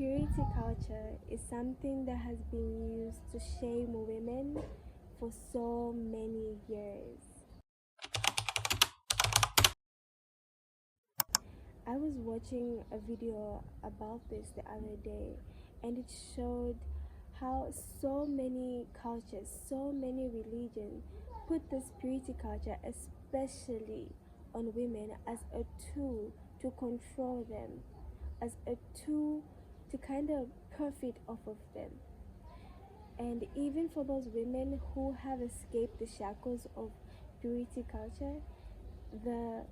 Purity culture is something that has been used to shame women for so many years. I was watching a video about this the other day, and it showed how so many cultures, so many religions put this purity culture, especially on women, as a tool to control them, as a tool to kind of profit off of them. And even for those women who have escaped the shackles of purity culture, the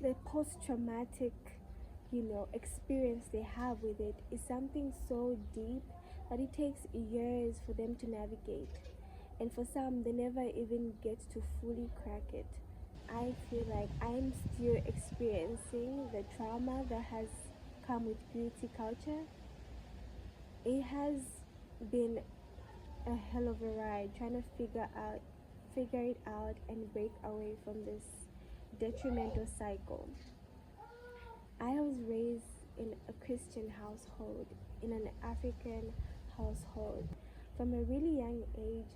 the post-traumatic experience they have with it is something so deep that it takes years for them to navigate, and for some they never even get to fully crack it. I feel like I'm still experiencing the trauma that has come with beauty culture. It has been a hell of a ride trying to figure it out and break away from this detrimental cycle. I was raised in a Christian household, in an African household. From a really young age,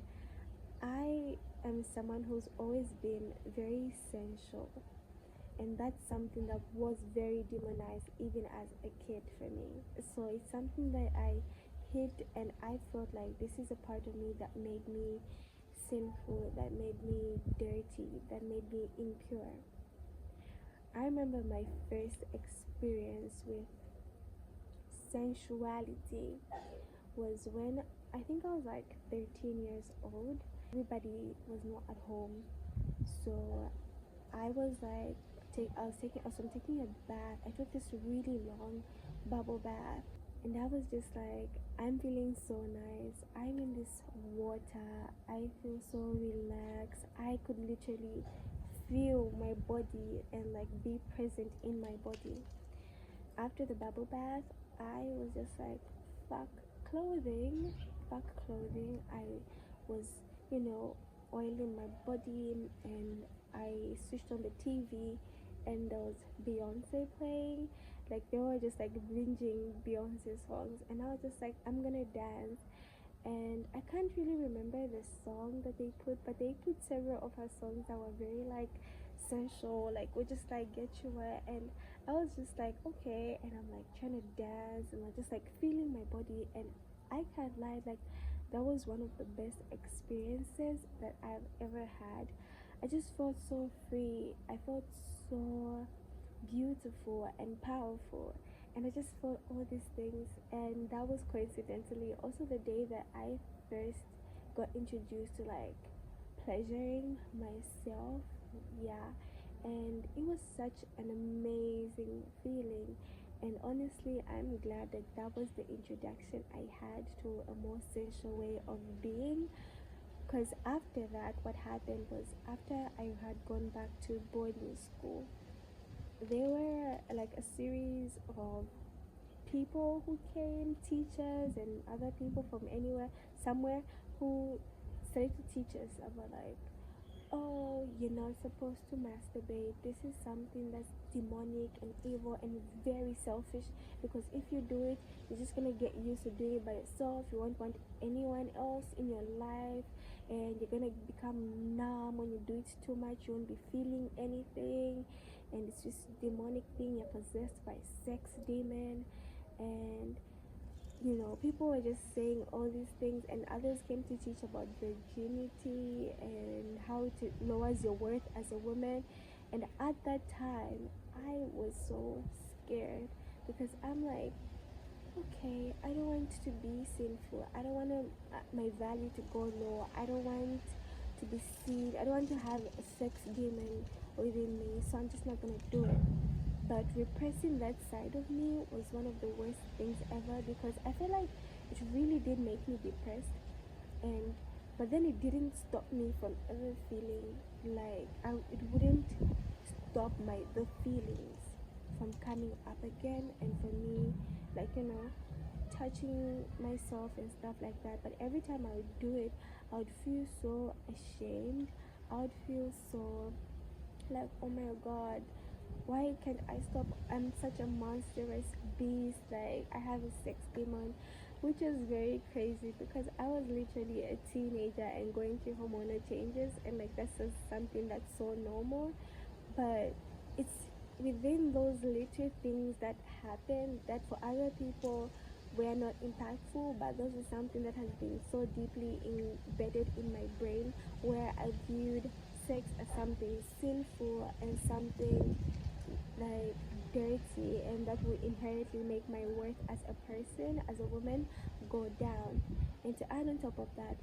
I am someone who's always been very sensual, and that's something that was very demonized even as a kid for me. So it's something that I hid, and I felt like this is a part of me that made me sinful, that made me dirty, that made me impure. I remember my first experience with sensuality was when I think I was like 13 years old. Everybody was not at home, so I was like, I'm taking a bath. I took this really long bubble bath, and I was just like, I'm feeling so nice. I'm in this water. I feel so relaxed. I could literally feel my body and like be present in my body. After the bubble bath, I was just like, fuck clothing, fuck clothing. I was, you know, oiling my body, and I switched on the TV, and there was Beyonce playing. Like they were just like binging Beyonce songs, and I was just like, I'm gonna dance. And I can't really remember the song that they put, but they put several of her songs that were very like sensual, like we just like get you wet. And I was just like, okay, and I'm like trying to dance, and I'm just like feeling my body. And I can't lie, like that was one of the best experiences that I've ever had. I just felt so free. I felt so beautiful and powerful, and I just felt all these things. And that was coincidentally also the day that I first got introduced to like pleasuring myself. Yeah, and it was such an amazing feeling. And honestly, I'm glad that that was the introduction I had to a more sensual way of being. Because after that, what happened was, after I had gone back to boarding school, there were like a series of people who came, teachers and other people from anywhere, somewhere, who started to teach us about like, oh, you're not supposed to masturbate. This is something that's demonic and evil and very selfish, because if you do it, you're just gonna get used to doing it by yourself. You won't want anyone else in your life, and you're gonna become numb when you do it too much. You won't be feeling anything, and it's just demonic thing. You're possessed by sex demon. And people were just saying all these things, and others came to teach about virginity and how it lowers your worth as a woman. And at that time, I was so scared, because I'm like, okay, I don't want to be sinful. I don't want my value to go low. I don't want to be seen. I don't want to have a sex demon within me, so I'm just not gonna do it. But repressing that side of me was one of the worst things ever, because I feel like it really did make me depressed. And but then it didn't stop me from ever feeling like it wouldn't stop the feelings from coming up again, and for me, like touching myself and stuff like that. But every time I would do it, I would feel so ashamed. I would feel so like, oh my god, why can't I stop? I'm such a monstrous beast. Like I have a sex demon, which is very crazy because I was literally a teenager and going through hormonal changes, and like that's just something that's so normal. But it's within those little things that happen that for other people were not impactful, but those are something that has been so deeply embedded in my brain, where I viewed sex as something sinful and something like dirty, and that would inherently make my worth as a person, as a woman, go down. And to add on top of that,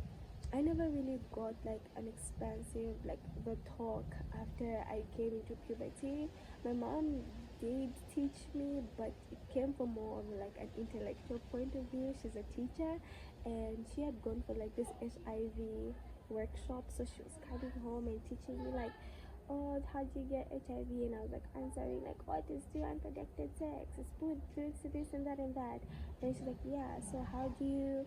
I never really got like an expansive like the talk after I came into puberty. My mom did teach me, but it came from more of like an intellectual point of view. She's a teacher, and she had gone for like this HIV workshop, so she was coming home and teaching me like, oh, how do you get HIV? And I was like answering like, oh, it is through unprotected sex. It's put through to this and that and that. And she's like, yeah. So how do you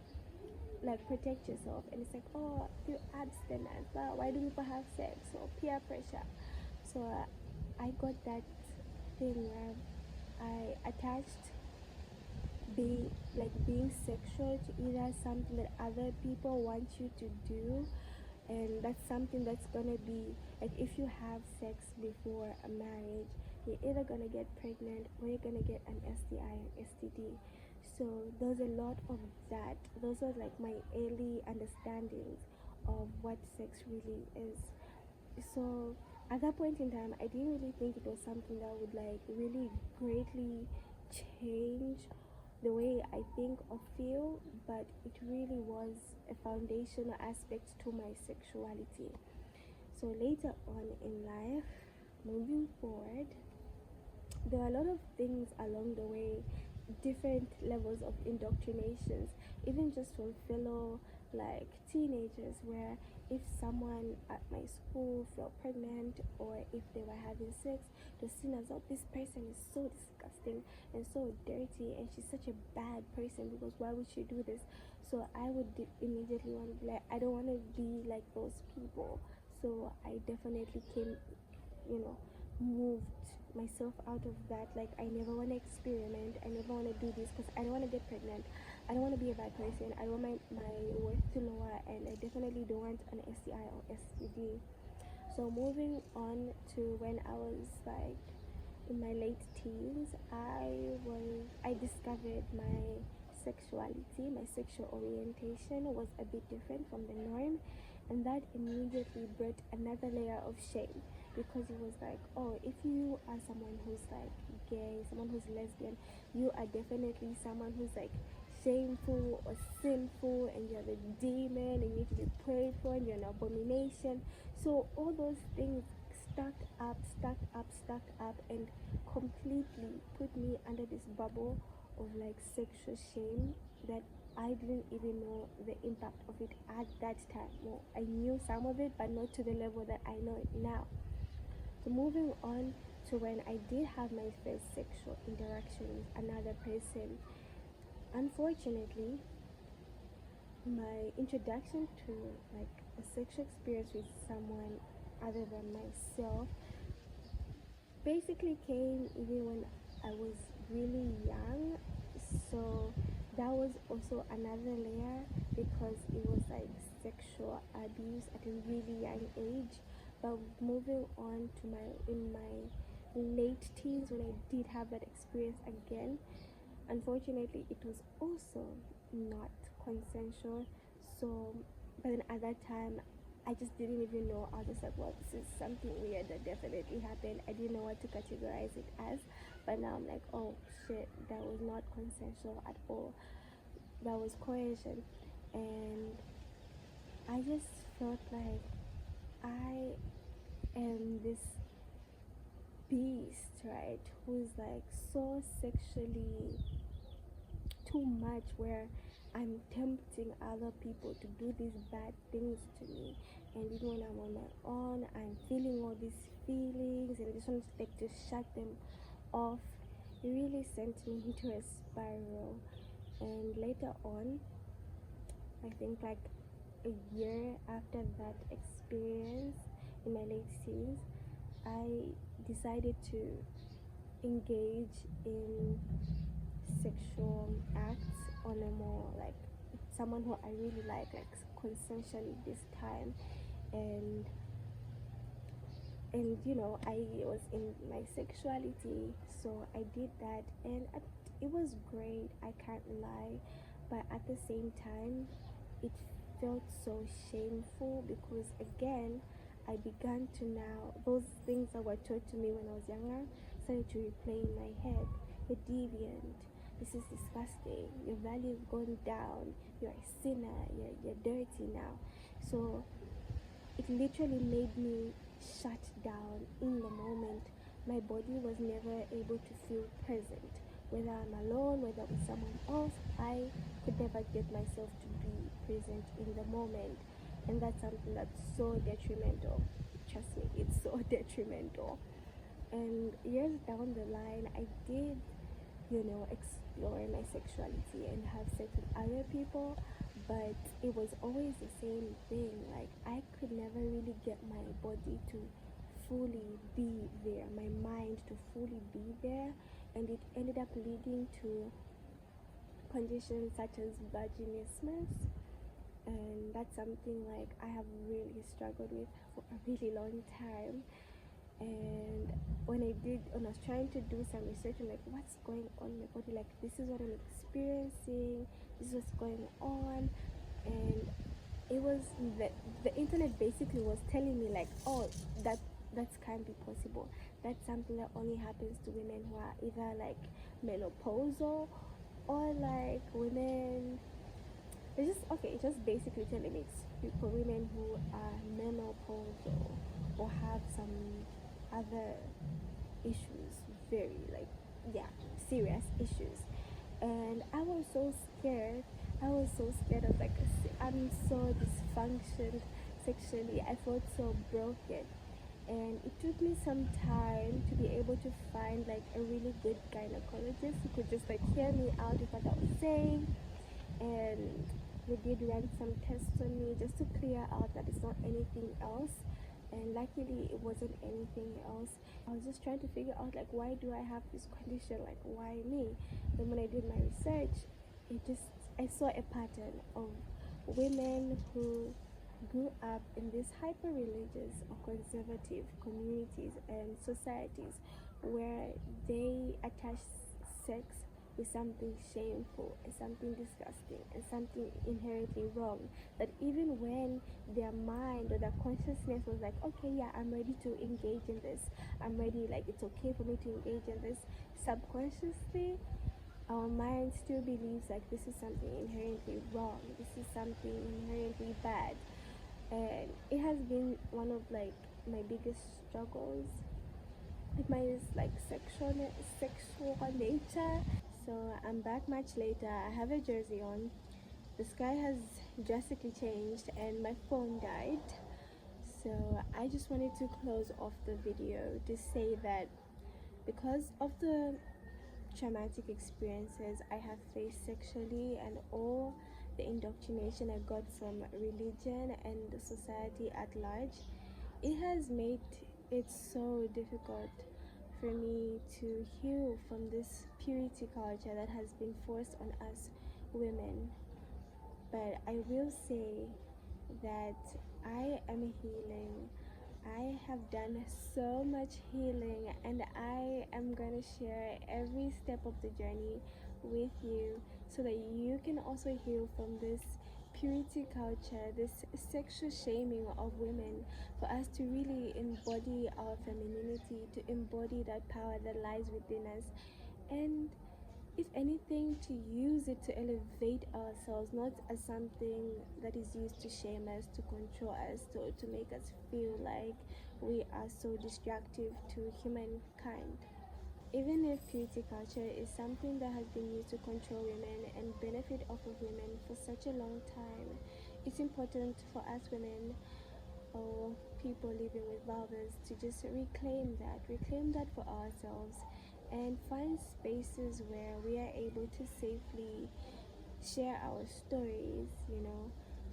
like protect yourself? And it's like, oh, through abstinence. But why do people have sex or peer pressure? So I got that thing where I attached being sexual to either something that other people want you to do, and that's something that's gonna be like, if you have sex before a marriage, you're either gonna get pregnant or you're gonna get an STI and STD. So there's a lot of that. Those are like my early understandings of what sex really is. So at that point in time, I didn't really think it was something that would like really greatly change the way I think or feel, but it really was a foundational aspect to my sexuality. So later on in life, moving forward, there are a lot of things along the way, different levels of indoctrinations, even just from fellow like teenagers, where if someone at my school felt pregnant or if they were having sex, the seen as, oh, this person is so disgusting and so dirty and she's such a bad person because why would she do this? So I would immediately want to be like, I don't want to be like those people. So I definitely came, you know, moved myself out of that. Like, I never want to experiment, I never want to do this because I don't want to get pregnant, I don't want to be a bad person, I don't want my worth to lower, and I definitely don't want an STI or STD. So moving on to when I was like in my late teens, I discovered my sexuality, my sexual orientation was a bit different from the norm, and that immediately brought another layer of shame, because it was like, oh, if you are someone who's like gay, someone who's lesbian, you are definitely someone who's like shameful or sinful, and you're the demon and you need to be prayed for, and you're an abomination. So all those things stacked up, and completely put me under this bubble of like sexual shame that I didn't even know the impact of it at that time. Well, I knew some of it, but not to the level that I know it now. So moving on to when I did have my first sexual interaction with another person, unfortunately, my introduction to like a sexual experience with someone other than myself basically came even when I was really young. So that was also another layer, because it was like sexual abuse at a really young age. But moving on to my late teens, when I did have that experience again, unfortunately it was also not consensual. So but then at that time I just didn't even know. I was just like, well, this is something weird that definitely happened. I didn't know what to categorize it as. But now I'm like, oh shit, that was not consensual at all. That was coercion. And I just felt like I am this beast, right? Who's like so sexually too much, where I'm tempting other people to do these bad things to me. And even when I'm on my own, I'm feeling all these feelings and I just want to like to shut them off. It really sent me into a spiral. And later on, I think like a year after that experience in my late teens, I decided to engage in sexual acts on a more like someone who I really like consensually this time. And you know, I was in my sexuality, so I did that, and it was great, I can't lie. But at the same time, it felt so shameful because again, I began to now, those things that were taught to me when I was younger started to replay in my head. You're deviant, this is disgusting, your value has gone down, you're a sinner, you're dirty now. So it literally made me shut down in the moment. My body was never able to feel present. Whether I'm alone, whether with someone else, I could never get myself to be present in the moment. And that's something that's so detrimental. Trust me, it's so detrimental. And years down the line, I did, you know, explore my sexuality and have sex with other people, but it was always the same thing. Like, I could never really get my body to fully be there, my mind to fully be there, and it ended up leading to conditions such as vaginismus. And that's something like I have really struggled with for a really long time. And when I was trying to do some research on like what's going on in my body, like this is what I'm experiencing, this is what's going on. And it was the internet basically was telling me like, oh, that can't be possible, that's something that only happens to women who are either like menopausal or like women. It's just okay. It's just basically telling me it's for women who are menopausal or have some other issues, very like, yeah, serious issues. And I was so scared. I was so scared. I was like, I'm so dysfunctioned sexually. I felt so broken. And it took me some time to be able to find like a really good gynecologist who could just like hear me out with what I was saying. And they did run some tests on me just to clear out that it's not anything else. And luckily it wasn't anything else. I was just trying to figure out like, why do I have this condition, like why me? And when I did my research, it just, I saw a pattern of women who grew up in these hyper religious or conservative communities and societies where they attach sex with something shameful and something disgusting and something inherently wrong, that even when their mind or their consciousness was like, okay, yeah, I'm ready to engage in this, I'm ready, like it's okay for me to engage in this, subconsciously our mind still believes like this is something inherently wrong, this is something inherently bad. And it has been one of like my biggest struggles with my like sexual nature. So I'm back much later. I have a jersey on. The sky has drastically changed and my phone died. So I just wanted to close off the video to say that because of the traumatic experiences I have faced sexually and all the indoctrination I got from religion and the society at large, it has made it so difficult for me to heal from this purity culture that has been forced on us women. But I will say that I am healing. I have done so much healing, and I am going to share every step of the journey with you so that you can also heal from this purity culture, this sexual shaming of women, for us to really embody our femininity, to embody that power that lies within us, and if anything, to use it to elevate ourselves, not as something that is used to shame us, to control us, to make us feel like we are so destructive to humankind. Even if purity culture is something that has been used to control women and benefit off of women for such a long time, it's important for us women or people living with vulvas to just reclaim that for ourselves, and find spaces where we are able to safely share our stories, you know,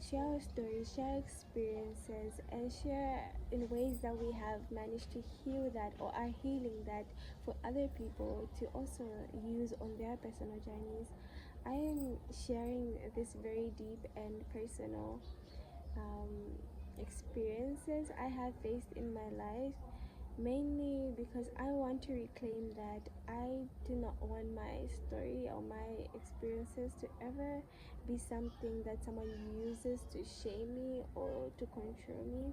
share our stories, share experiences, and share in ways that we have managed to heal that or are healing that for other people to also use on their personal journeys. I am sharing this very deep and personal um, experiences I have faced in my life, mainly because I want to reclaim that I do not want my story or my experiences to ever be something that someone uses to shame me or to control me.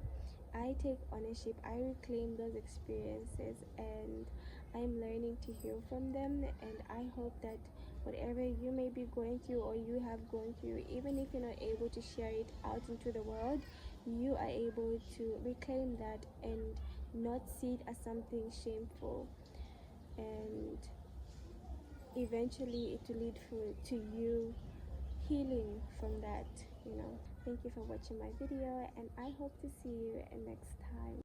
I take ownership, I reclaim those experiences, and I'm learning to heal from them. And I hope that whatever you may be going through or you have gone through, even if you're not able to share it out into the world, you are able to reclaim that and not see it as something shameful, and eventually it will lead to you healing from that. Thank you for watching my video, and I hope to see you next time.